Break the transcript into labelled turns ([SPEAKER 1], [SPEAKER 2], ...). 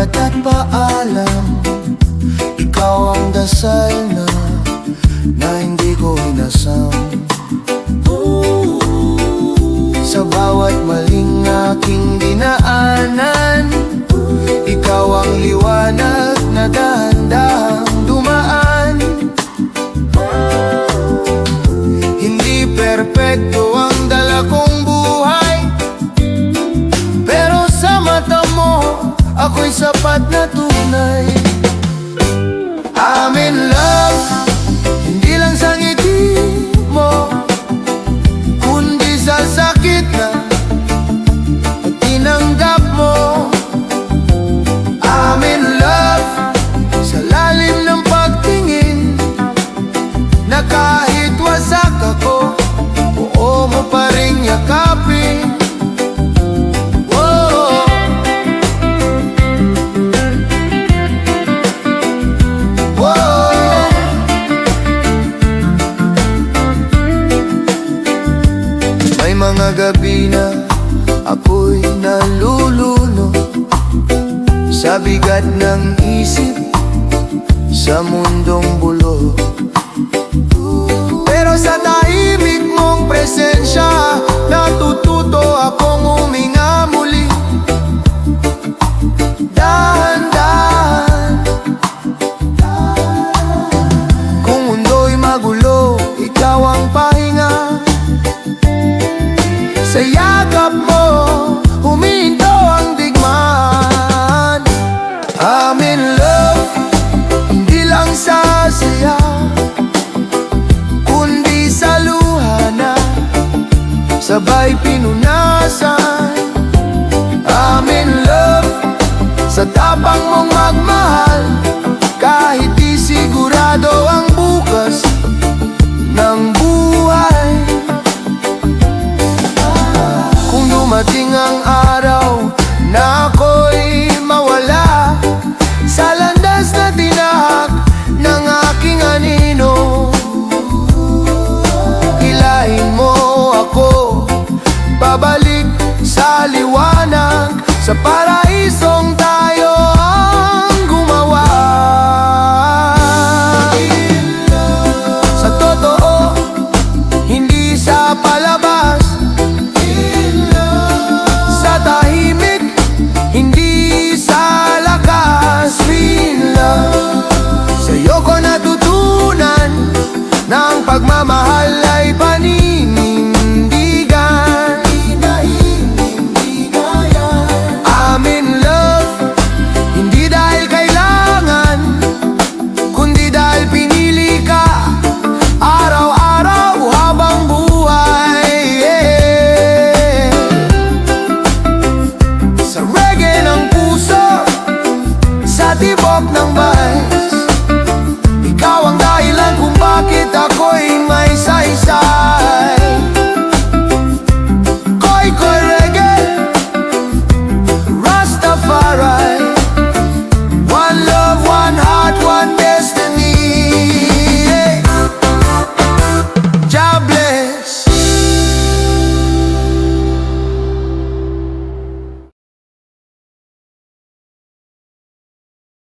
[SPEAKER 1] Ingat at paalam, ikaw ang dasal na hindi ko inasam. Sa bawat maling aking dinaanan, ikaw ang liwanag na dahan-dahang dumaan. Hindi perpekto ang dala kong buhay, pero sa mata mo, ako'y sapat na tunay. I'm in love, hindi lang sa ngiti mo, kundi sa sakit na tinanggap mo. I'm in love, sa lalim ng pagtingin, na kahit wasak ako, buo mo pa rin yakapin. Mga gabi na ako'y naluluno sa bigat ng isip sa mundong bulo, pero sa tahimik mong presensya, natututo akong huminga muli. Dahan-dahan, kung mundo'y magulo, ikaw ang pahinga. Sa yakap mo, huminto ang digmaan. I'm in love, hindi lang sa saya, kundi sa luha na sabay pinunasan. I'm in love, sa tapang mong magmahal, kahit di sigurado ang bukas ng buhay. Dumating ang araw na ako'y mawala sa landas na tinahak ng aking anino. Hilahin mo ako pabalik sa liwanag, sa paraisong tayo ang gumawa. Sa totoo, hindi sa palabas, tahimik, hindi sa lakas. Feel love, sa'yo ko natutunan na ang pagmamahal ay paninindigan. I'm in love, hindi dahil kailangan, kundi dahil pinili ka araw-araw habang buhay. Tibok ng bahis, ikaw ang dahilan kung bakit ako'y may saysay.